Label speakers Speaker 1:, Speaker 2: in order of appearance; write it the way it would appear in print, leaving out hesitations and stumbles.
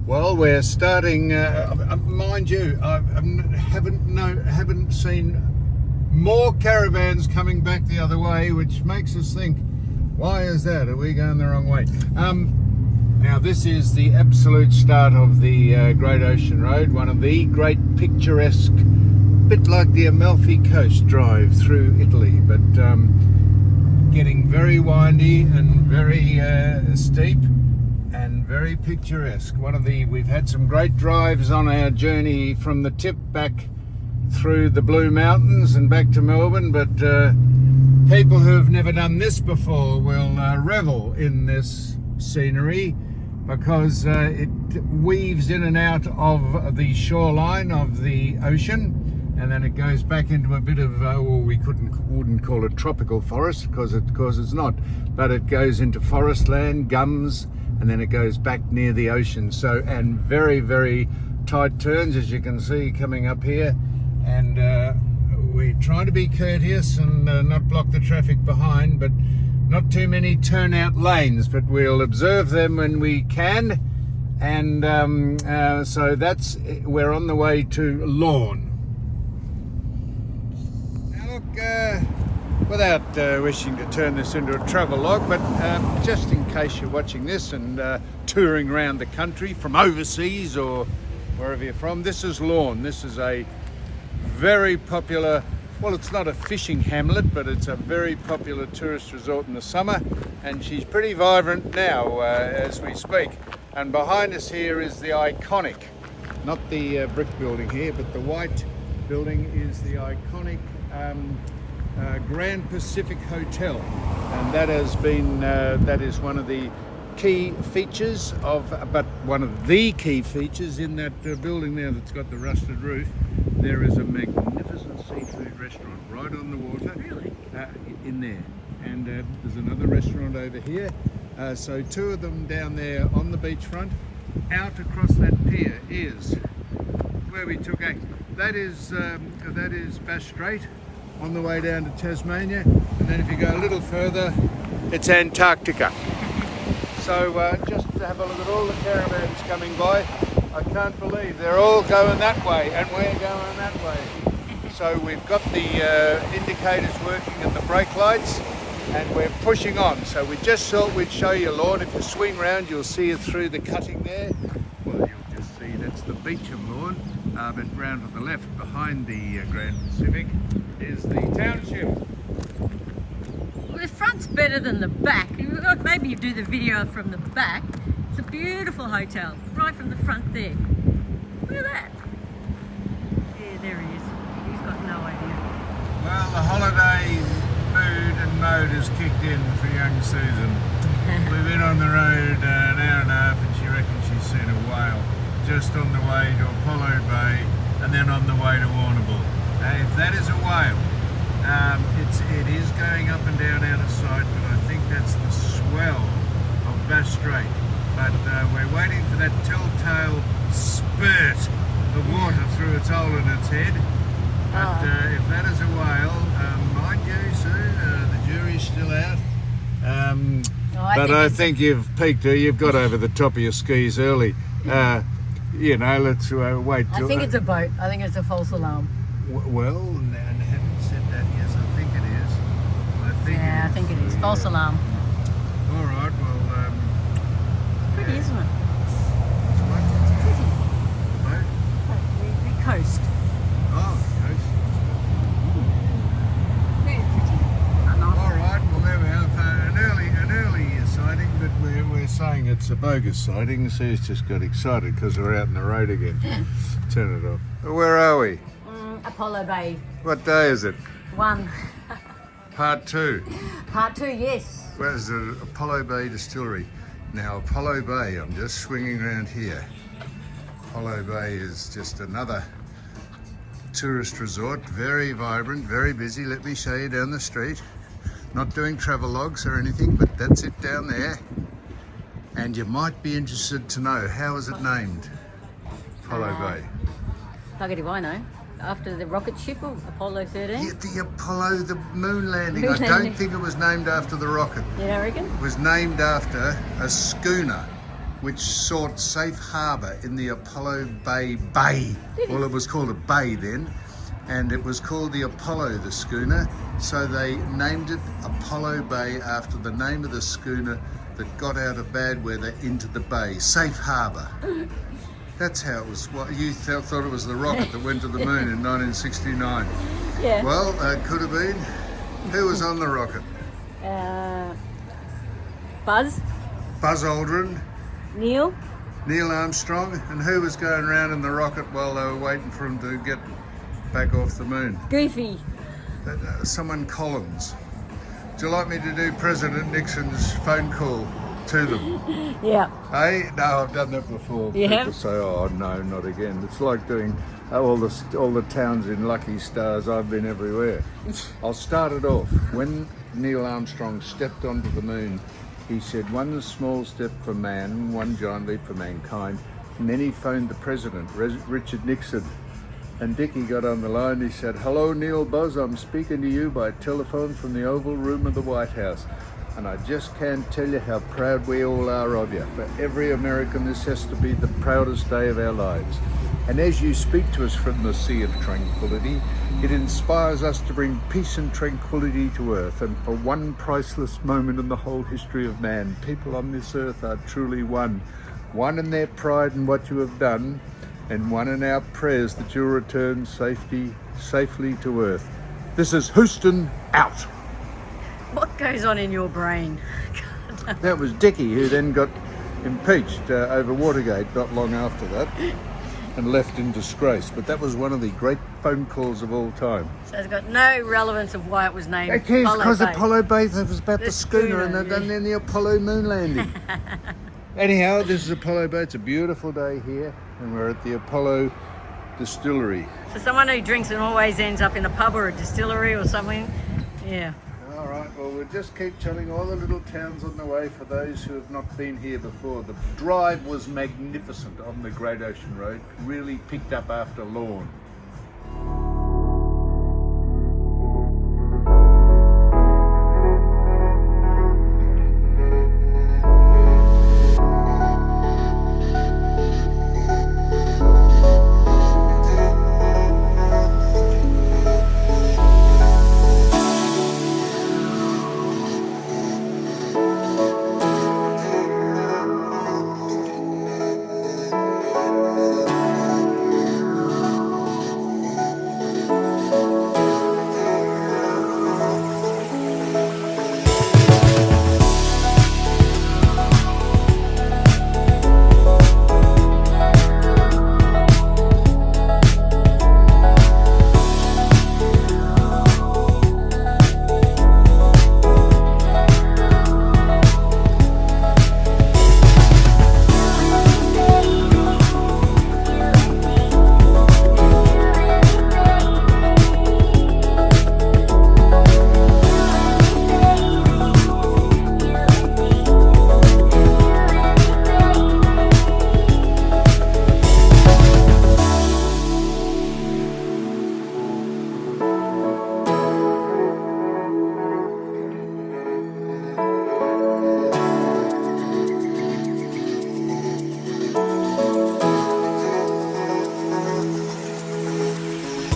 Speaker 1: Well, we're starting. Mind you, I haven't seen more caravans coming back the other way, which makes us think, why is that? Are we going the wrong way? Now, this is the absolute start of the Great Ocean Road, one of the great picturesque, bit like the Amalfi Coast drive through Italy, but getting very windy and very steep. And very picturesque. We've had some great drives on our journey from the tip back through the Blue Mountains and back to Melbourne, but people who have never done this before will revel in this scenery because it weaves in and out of the shoreline of the ocean, and then it goes back into a bit of wouldn't call it tropical forest because it's not, but it goes into forest land, gums, and then it goes back near the ocean. So, and very, very tight turns, as you can see coming up here. And we're trying to be courteous and not block the traffic behind, but not too many turnout lanes, but we'll observe them when we can. And so we're on the way to Lorne. Now look, without wishing to turn this into a travel log, but just in case you're watching this and touring around the country from overseas or wherever you're from, this is Lorne. This is a very popular, well, it's not a fishing hamlet, but it's a very popular tourist resort in the summer, and she's pretty vibrant now as we speak. And behind us here is the iconic, not the brick building here, but the white building is the iconic Grand Pacific Hotel, and that is one of the key features one of the key features in that building there that's got the rusted roof. There is a magnificent seafood restaurant right on the water. Really? In there, and there's another restaurant over here. So two of them down there on the beachfront. Out across that pier is where we took action. That is Bass Strait, on the way down to Tasmania, and then if you go a little further, it's Antarctica. So just to have a look at all the caravans coming by, I can't believe they're all going that way, and we're going that way. So we've got the indicators working and the brake lights, and we're pushing on. So we just thought we'd show you, Lorne. If you swing round, you'll see it through the cutting there. Well, you'll just see that's the beach of Lorne, but round to the left, behind the Grand Pacific, is the township.
Speaker 2: Well, the front's better than the back. Maybe you do the video from the back. It's a beautiful hotel, right from the front there. Look at that. Yeah, there he is. He's got no idea.
Speaker 1: Well, the holiday mood and mode has kicked in for young Susan. We've been on the road an hour and a half, and she reckons she's seen a whale just on the way to Apollo Bay and then on the way to Warrnambool. If that is a whale, it is going up and down out of sight, but I think that's the swell of Bass Strait. But we're waiting for that telltale spurt of water through its hole in its head. But if that is a whale, mind you, Sue, the jury's still out. I think you've peaked her. You've got over the top of your skis early. Let's wait till...
Speaker 2: I think it's a boat. I think it's a false alarm.
Speaker 1: Well, and having said that, yes, I think it is.
Speaker 2: I think it is. False alarm.
Speaker 1: All right, well...
Speaker 2: It's pretty, isn't it?
Speaker 1: It's what?
Speaker 2: It's pretty.
Speaker 1: The boat?
Speaker 2: The coast.
Speaker 1: Oh, the coast.
Speaker 2: Very pretty.
Speaker 1: All right, well, there we are. An early sighting, but we're saying it's a bogus sighting. Sue's just got excited because we're out in the road again. Turn it off. Where are we?
Speaker 2: Apollo Bay.
Speaker 1: What day is it?
Speaker 2: 1.
Speaker 1: Part 2.
Speaker 2: Part 2, yes.
Speaker 1: Where's the Apollo Bay Distillery? Now, Apollo Bay, I'm just swinging around here. Apollo Bay is just another tourist resort, very vibrant, very busy. Let me show you down the street. Not doing travel logs or anything, but that's it down there. And you might be interested to know, how is it named? Apollo Bay.
Speaker 2: Bugger do I know. After the rocket ship of Apollo 13?
Speaker 1: Yeah, the Apollo, the moon landing.
Speaker 2: Moon
Speaker 1: I don't
Speaker 2: landing.
Speaker 1: think it was named after the rocket.
Speaker 2: You don't reckon?
Speaker 1: It was named after a schooner which sought safe harbour in the Apollo Bay Bay. Well, it was called a bay then, and it was called the Apollo, the schooner, so they named it Apollo Bay after the name of the schooner that got out of bad weather into the bay. Safe harbour. That's how it was. What you thought it was the rocket that went to the moon in 1969.
Speaker 2: Yeah.
Speaker 1: Well, it could have been. Who was on the rocket?
Speaker 2: Buzz,
Speaker 1: Buzz Aldrin,
Speaker 2: Neil,
Speaker 1: Neil Armstrong, and who was going around in the rocket while they were waiting for him to get back off the moon?
Speaker 2: Goofy.
Speaker 1: Someone Collins. Would you like me to do President Nixon's phone call to them?
Speaker 2: Yeah.
Speaker 1: Hey, no, I've done that before.
Speaker 2: You
Speaker 1: People
Speaker 2: have?
Speaker 1: say, "Oh no, not again." It's like doing all the towns in Lucky Stars. I've been everywhere. I'll start it off. When Neil Armstrong stepped onto the moon, he said, "One small step for man, one giant leap for mankind." And then he phoned the president, Richard Nixon. And Dickie got on the line. He said, "Hello, Neil Buzz. I'm speaking to you by telephone from the Oval Room of the White House. And I just can't tell you how proud we all are of you. For every American, this has to be the proudest day of our lives. And as you speak to us from the Sea of Tranquility, it inspires us to bring peace and tranquility to Earth. And for one priceless moment in the whole history of man, people on this earth are truly one. One in their pride in what you have done, and one in our prayers that you'll return safely to Earth. This is Houston out."
Speaker 2: What goes on in your brain?
Speaker 1: That was Dickie, who then got impeached over Watergate not long after that and left in disgrace. But that was one of the great phone calls of all time.
Speaker 2: So it's got no relevance of why it was named
Speaker 1: It is, because
Speaker 2: Bay.
Speaker 1: Apollo Bay, that was about
Speaker 2: The
Speaker 1: the schooner
Speaker 2: schooner,
Speaker 1: and
Speaker 2: yeah.
Speaker 1: then the Apollo moon landing. Anyhow, this is Apollo Bay. It's a beautiful day here, and we're at the Apollo Distillery.
Speaker 2: So someone who drinks and always ends up in a pub or a distillery or something. Yeah.
Speaker 1: All right, well, we'll just keep telling all the little towns on the way for those who have not been here before. The drive was magnificent on the Great Ocean Road, really picked up after Lorne.